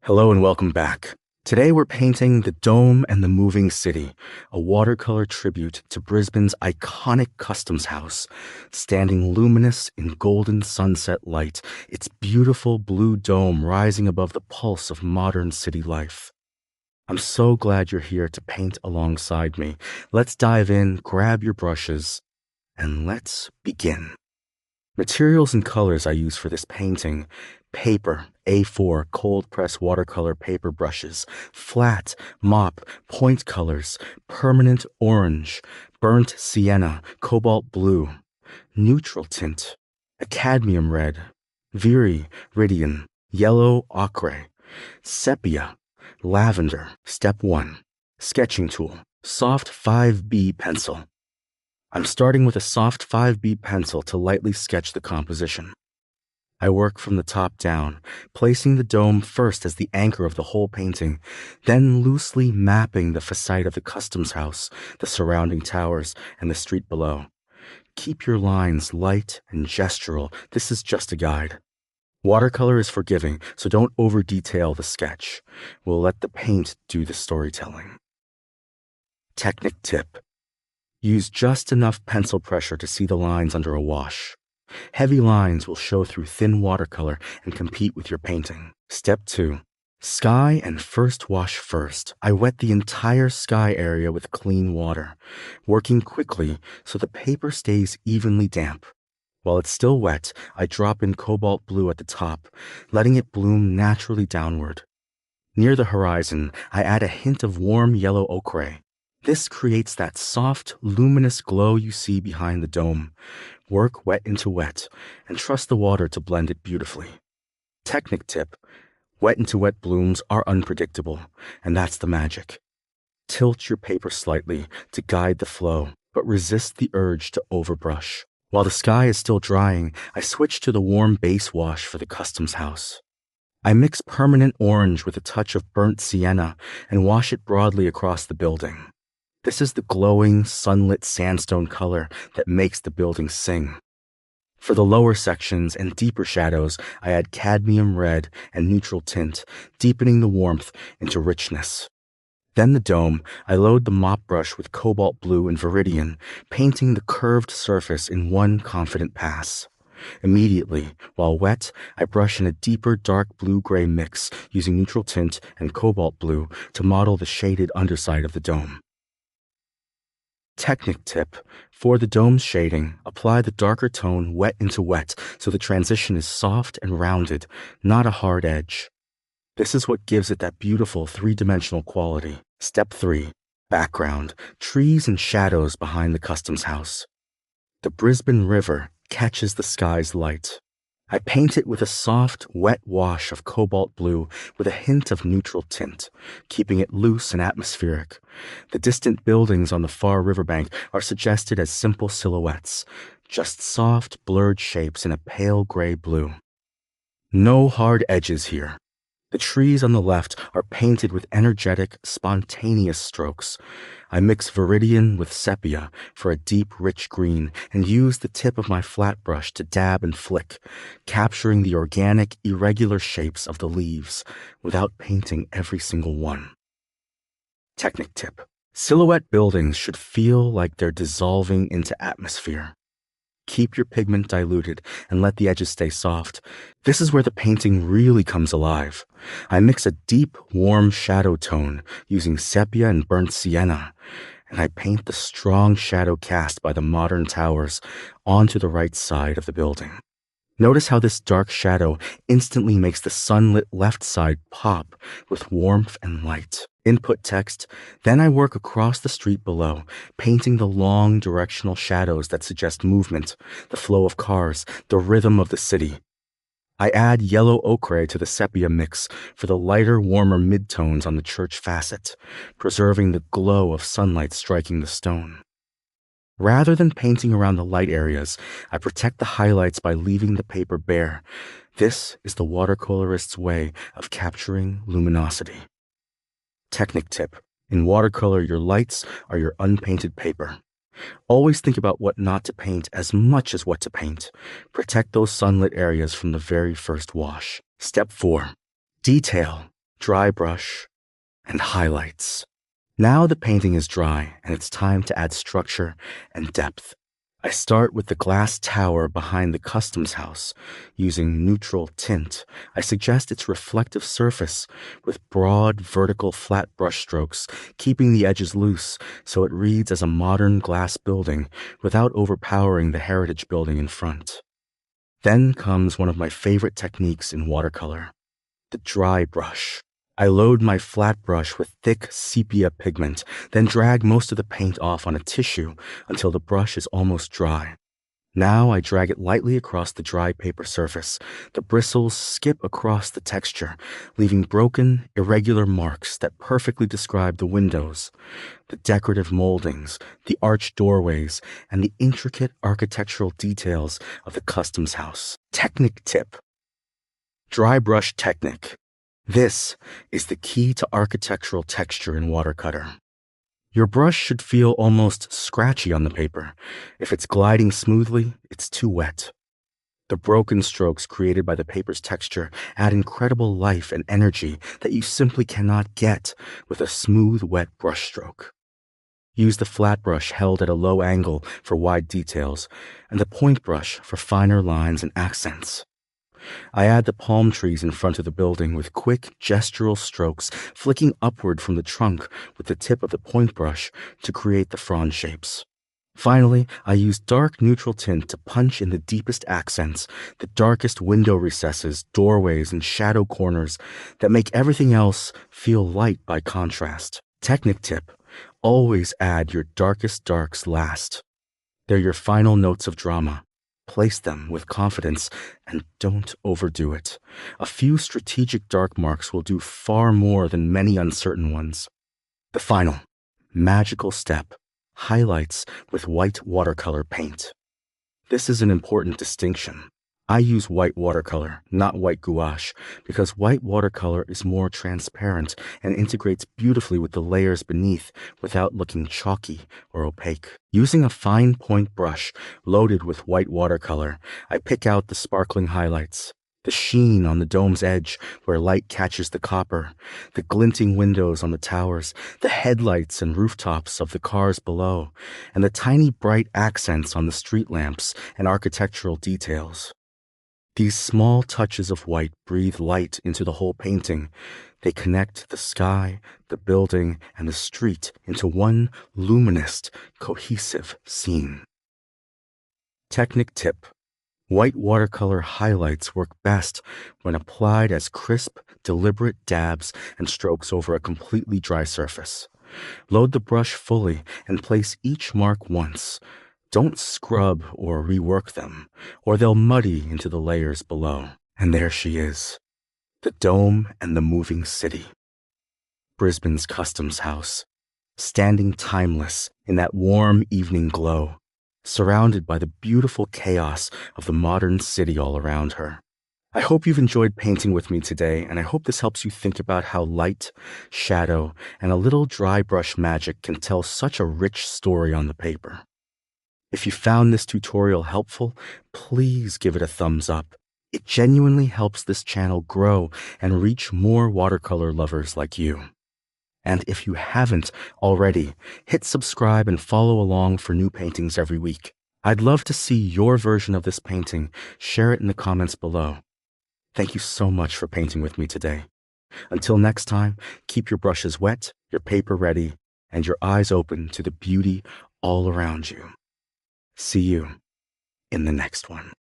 Hello and welcome back. Today we're painting The Dome and the Moving City, a watercolor tribute to Brisbane's iconic Customs House, standing luminous in golden sunset light, its beautiful blue dome rising above the pulse of modern city life. I'm so glad you're here to paint alongside me. Let's dive in, grab your brushes, and let's begin. Materials and colors I use for this painting: paper, A4, cold press watercolor paper brushes, flat, mop, point colors, permanent orange, burnt sienna, cobalt blue, neutral tint, a cadmium red, viridian, yellow ochre, sepia, lavender, step 1, sketching tool, soft 5B pencil. I'm starting with a soft 5B pencil to lightly sketch the composition. I work from the top down, placing the dome first as the anchor of the whole painting, then loosely mapping the facade of the Customs House, the surrounding towers, and the street below. Keep your lines light and gestural. This is just a guide. Watercolor is forgiving, so don't over-detail the sketch. We'll let the paint do the storytelling. Technique tip: use just enough pencil pressure to see the lines under a wash. Heavy lines will show through thin watercolor and compete with your painting. Step 2. Sky and first wash first. I wet the entire sky area with clean water, working quickly so the paper stays evenly damp. While it's still wet, I drop in cobalt blue at the top, letting it bloom naturally downward. Near the horizon, I add a hint of warm yellow ochre. This creates that soft, luminous glow you see behind the dome. Work wet into wet, and trust the water to blend it beautifully. Technique tip: wet into wet blooms are unpredictable, and that's the magic. Tilt your paper slightly to guide the flow, but resist the urge to overbrush. While the sky is still drying, I switch to the warm base wash for the Customs House. I mix permanent orange with a touch of burnt sienna and wash it broadly across the building. This is the glowing, sunlit sandstone color that makes the building sing. For the lower sections and deeper shadows, I add cadmium red and neutral tint, deepening the warmth into richness. Then the dome, I load the mop brush with cobalt blue and viridian, painting the curved surface in one confident pass. Immediately, while wet, I brush in a deeper dark blue-gray mix using neutral tint and cobalt blue to model the shaded underside of the dome. Technique tip: for the dome's shading, apply the darker tone wet into wet so the transition is soft and rounded, not a hard edge. This is what gives it that beautiful three-dimensional quality. Step 3. Background: trees and shadows behind the Customs House. The Brisbane River catches the sky's light. I paint it with a soft, wet wash of cobalt blue with a hint of neutral tint, keeping it loose and atmospheric. The distant buildings on the far riverbank are suggested as simple silhouettes, just soft, blurred shapes in a pale gray blue. No hard edges here. The trees on the left are painted with energetic, spontaneous strokes. I mix viridian with sepia for a deep, rich green and use the tip of my flat brush to dab and flick, capturing the organic, irregular shapes of the leaves without painting every single one. Technique tip: silhouette buildings should feel like they're dissolving into atmosphere. Keep your pigment diluted and let the edges stay soft. This is where the painting really comes alive. I mix a deep, warm shadow tone using sepia and burnt sienna, and I paint the strong shadow cast by the modern towers onto the right side of the building. Notice how this dark shadow instantly makes the sunlit left side pop with warmth and light. Input text, then I work across the street below, painting the long directional shadows that suggest movement, the flow of cars, the rhythm of the city. I add yellow ochre to the sepia mix for the lighter, warmer midtones on the church facet, preserving the glow of sunlight striking the stone. Rather than painting around the light areas, I protect the highlights by leaving the paper bare. This is the watercolorist's way of capturing luminosity. Technique tip: in watercolor, your lights are your unpainted paper. Always think about what not to paint as much as what to paint. Protect those sunlit areas from the very first wash. Step 4. Detail. dry brush, and highlights. Now the painting is dry and it's time to add structure and depth. I start with the glass tower behind the Customs House. Using neutral tint, I suggest its reflective surface with broad vertical flat brushstrokes, keeping the edges loose so it reads as a modern glass building without overpowering the heritage building in front. Then comes one of my favorite techniques in watercolor, the dry brush. I load my flat brush with thick sepia pigment, then drag most of the paint off on a tissue until the brush is almost dry. Now I drag it lightly across the dry paper surface. The bristles skip across the texture, leaving broken, irregular marks that perfectly describe the windows, the decorative moldings, the arched doorways, and the intricate architectural details of the Customs House. Technique tip: dry brush technique. This is the key to architectural texture in watercolor. Your brush should feel almost scratchy on the paper. If it's gliding smoothly, it's too wet. The broken strokes created by the paper's texture add incredible life and energy that you simply cannot get with a smooth, wet brushstroke. Use the flat brush held at a low angle for wide details, and the point brush for finer lines and accents. I add the palm trees in front of the building with quick gestural strokes, flicking upward from the trunk with the tip of the point brush to create the frond shapes. Finally, I use dark neutral tint to punch in the deepest accents, the darkest window recesses, doorways, and shadow corners that make everything else feel light by contrast. Technique tip: always add your darkest darks last. They're your final notes of drama. Place them with confidence and don't overdo it. A few strategic dark marks will do far more than many uncertain ones. The final, magical step: highlights with white watercolor paint. This is an important distinction. I use white watercolor, not white gouache, because white watercolor is more transparent and integrates beautifully with the layers beneath without looking chalky or opaque. Using a fine point brush loaded with white watercolor, I pick out the sparkling highlights. The sheen on the dome's edge where light catches the copper, the glinting windows on the towers, the headlights and rooftops of the cars below, and the tiny bright accents on the street lamps and architectural details. These small touches of white breathe light into the whole painting. They connect the sky, the building, and the street into one luminous, cohesive scene. Technique tip: white watercolor highlights work best when applied as crisp, deliberate dabs and strokes over a completely dry surface. Load the brush fully and place each mark once. Don't scrub or rework them, or they'll muddy into the layers below. And there she is, the dome and the moving city. Brisbane's Customs House, standing timeless in that warm evening glow, surrounded by the beautiful chaos of the modern city all around her. I hope you've enjoyed painting with me today, and I hope this helps you think about how light, shadow, and a little dry brush magic can tell such a rich story on the paper. If you found this tutorial helpful, please give it a thumbs up. It genuinely helps this channel grow and reach more watercolor lovers like you. And if you haven't already, hit subscribe and follow along for new paintings every week. I'd love to see your version of this painting. Share it in the comments below. Thank you so much for painting with me today. Until next time, keep your brushes wet, your paper ready, and your eyes open to the beauty all around you. See you in the next one.